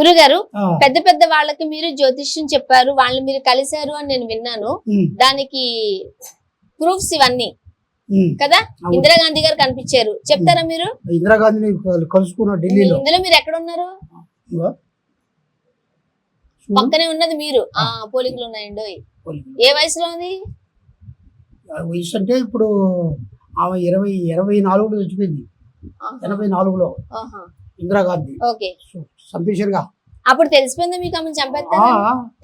గురుగారు పెద్ద పెద్ద వాళ్ళకి మీరు జ్యోతిష్యం చెప్పారు, వాళ్ళు మీరు కలిశారు అని నేను విన్నాను. దానికి ప్రూఫ్స్ ఇవన్నీ కదా. ఇందిరాగాంధీ గారు కనిపించారు, చెప్తారా మీరు? ఇందిరాగాంధీని కలుసుకున్న ఢిల్లీలో. ఇందులో మీరు ఎక్కడ ఉన్నారు? పక్కనే ఉన్నది మీరు. పోలికలు ఉన్నాయండి. ఏ వయసులో ఉంది? వయసు అంటే ఇప్పుడు ఆమె 24లో చచ్చిపోయింది. 84లో ఇందిరాగాంధీ సంపేషర్గా. అప్పుడు తెలిసిపోయిందా మీకు ఆమె చంపేస్తా?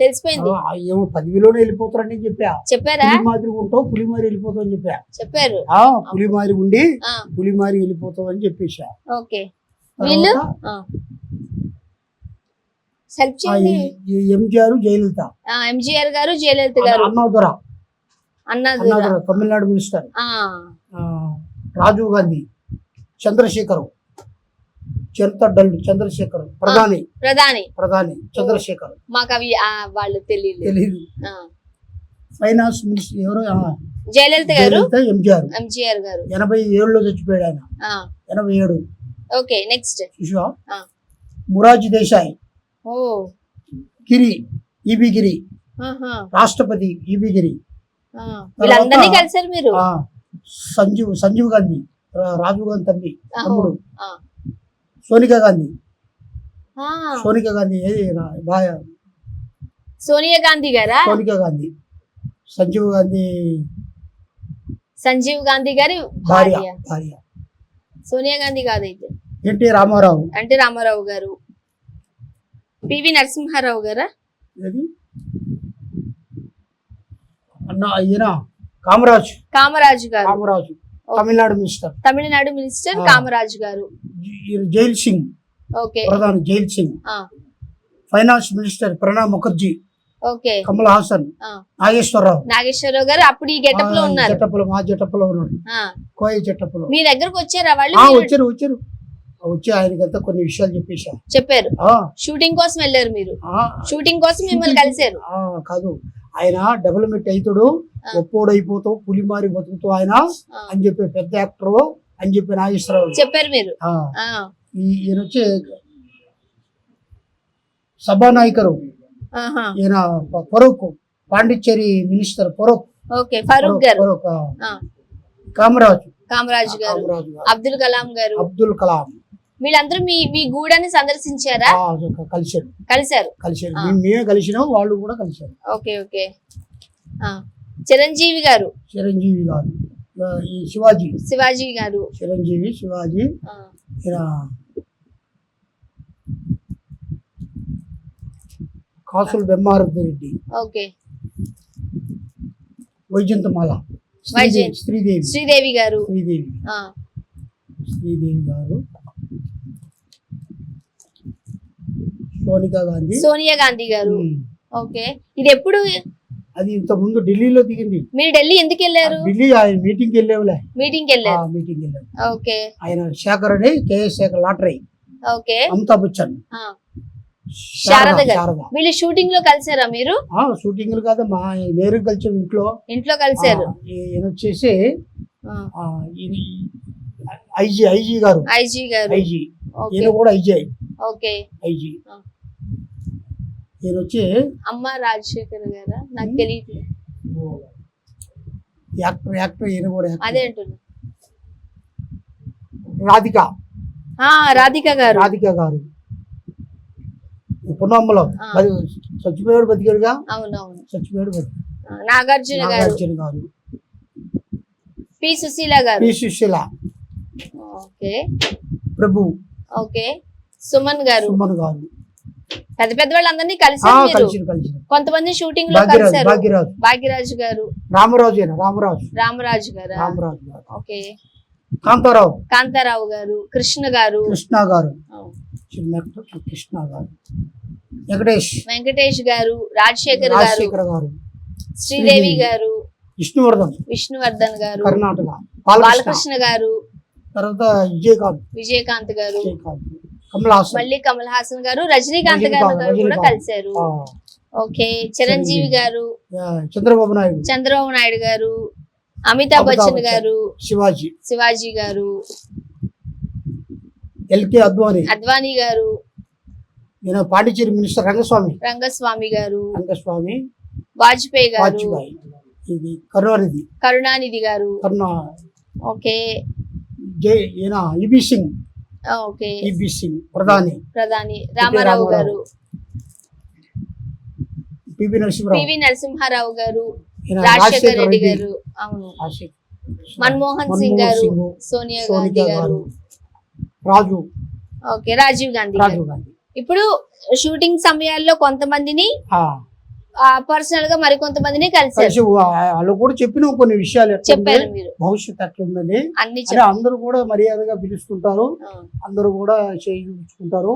తెలిసిపోయింది. ఏమో 10,000లోనే వెళ్ళిపోతారని చెప్పారా? పులి మాదిరి ఉంటావు, పులి మారి వెళ్ళిపోతావు అని చెప్పారు. పులి మారి ఉండి పులి మారి వెళ్ళిపోతావు అని చెప్పేసా. ఓకే. వీళ్ళు ఎంజిఆర్ జయలలిత. ఎంజిఆర్ గారు జయలలిత గారు. అన్నాదురా తమిళనాడు మినిస్టర్. రాజీవ్ గాంధీ, చంద్రశేఖర్, చంద్రశేఖర్ ప్రధాని చంద్రశేఖర్. మాకు అవి వాళ్ళు తెలియదు. ఫైనాన్స్ మినిస్టర్ ఎవరు? జయలలిత గారు. ఎంజిఆర్ గారు 87లో చచ్చిపోయాడు ఆయన. 87. ఓకే. నెక్స్ట్ మురార్జీ దేశాయ్, ఈబీ గిరి రాష్ట్రపతి, ఈబీ గిరి. వీళ్ళందరినీ కలిసారు మీరు? సంజీవ్ గాంధీ, రాజీవ్ గాంధీ తమ్ముడు. సోనియా గాంధీ సోనియా గాంధీ గారా? సోనియా గాంధీ. సంజీవ్ గాంధీ గారి భార్య. సోనియా గాంధీ కాదైతే. ఎన్టీ రామారావు గారు. పివి నరసింహారావు గారా? కామరాజు గారు. తమిళనాడు మినిస్టర్ కామరాజు గారు. జైల్ సింగ్. ఓకే. ప్రధాని Zail Singh. Finance minister Pranab Mukherjee. Okay. Kamal Haasan. Nageswara Rao గారు అప్పుడు ఈ గెటప్ లో ఉన్నారు. మా గెటప్ లో ఉన్నాడు. కోయ గెటప్ లో. మీ దగ్గరకు వచ్చారా వాళ్ళు? వచ్చి ఆయనకంతా కొన్ని విషయాలు చెప్పారు. షూటింగ్ కోసం వెళ్ళారు మీరు? షూటింగ్ కోసం మిమ్మల్ని కలిసారు? కాదు, ఆయన డెవలప్మెంట్ అవుతాడు, ఒప్పోడు అయిపోతావు, పులి మారి బతుకుతావు ఆయన అని చెప్పి పెద్ద యాక్టర్ అని చెప్పి నాగేశ్వరరావు చెప్పారు మీరు. ఈయన వచ్చి సభానాయకరు. ఈయన ఫరూక్, పాండిచ్చేరి మినిస్టర్ ఫరూక్. ఓకే. ఫరూక్ గారు. కామరాజు గారు. అబ్దుల్ కలాం. వీళ్ళందరూ మీ గూడని సందర్శించారా? కలిశారు. మేమే కలిసినాం, వాళ్ళు కూడా కలిశారు. ఓకే. ఓకే. చిరంజీవి గారు. శివాజీ గారు. శివాజీ. కాసులు బెమ్మారెడ్డి రెడ్డి. ఓకే. వైజయంతమాల. శ్రీదేవి గారు. సోనియా గాంధీ గారు. ఓకే. ఇది ఎప్పుడు? అది ఇంత ముందు ఢిల్లీలో దిగింది. మీరు ఢిల్లీ ఎందుకు వెళ్ళారు? ఢిల్లీ ఆయన మీటింగ్ వెళ్ళావులే. మీటింగ్ వెళ్ళారు. ఓకే. ఆయన శేఖర్ అని KS Shekhar lottery. Okay. Amitabh Bachchan, Sharada గారు. వీళ్ళు షూటింగ్ లో కలిసారా మీరు? షూటింగ్ కాదమ్మా, వేరు కలిసి ఇంట్లో కలిసారు. ఈయన వచ్చేసి ఐజీ గారు. ఈయన కూడా ఐజీ. ఈయన వచ్చి అమ్మ రాజశేఖర్ గారా? నాకు తెలియదు. యాక్టర్ ఈయన కూడా. అదే అంటున్నా. రాధిక గారు పున్నమ్మలో చచ్చిపోయాడు, బతికాడుగా. అవునవును, చచ్చిపోయాడు. నాగార్జున గారు. పి సుశీల. ఓకే. ప్రభు. ఓకే. సుమన్ గారు. పెద్ద పెద్ద వాళ్ళందరినీ కలిసారు. కొంతమంది షూటింగ్ లో కలిసారు. భాగ్యరాజు గారు. రామరాజు గారు. ఓకే. కాంతారావు గారు. కృష్ణ గారు. వెంకటేష్ గారు. రాజశేఖర్ గారు. శ్రీదేవి గారు. విష్ణువర్ధన్ గారు. కర్ణాటక. బాలకృష్ణ గారు. తర్వాత విజయకాంత్ గారు. మళ్ళీ కమల్ హాసన్ గారు. రజనీకాంత్ గారు కూడా కలిశారు. ఓకే. చిరంజీవి గారు. చంద్రబాబు నాయుడు గారు. అమితాబ్ బచ్చన్ గారు. శివాజీ గారు. ఎల్కే అద్వానీ గారు. ఈయన పాండిచేరి మినిస్టర్ రంగస్వామి రంగస్వామి గారు, వాజ్పేయి గారు, ఇది కరుణానిధి కరుణానిధి గారు, ఓకే, ఈయన EB Singh, okay, EB Singh ప్రధాని రామారావు గారు, పివి నరసింహారావు గారు, రాజశేఖర రెడ్డి గారు, అవును, మన్మోహన్ సింగ్ గారు, సోనియా గాంధీ గారు, ఓకే, రాజీవ్ గాంధీ గారు. ఇప్పుడు షూటింగ్ సమయాల్లో కొంతమందిని పర్సనల్ గా మరి కొంతమందిని కలిసి వాళ్ళు కూడా చెప్పిన కొన్ని విషయాలు చెప్పారు మీరు, భవిష్యత్ ఎట్లుందని అన్ని అందరూ కూడా మర్యాదగా పిలుస్తుంటారు, అందరూ కూడా చేయించుకుంటారు.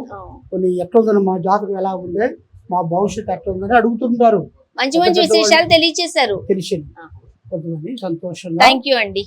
కొన్ని ఎట్లుందని మా జాతకం ఎలా ఉంది, మా భవిష్యత్ ఎట్లుందని అడుగుతుంటారు. మంచి మంచి విశేషాలు తెలియచేశారు, తెలిసింది కొంతమంది సంతోషంగా. థ్యాంక్ యూ అండి.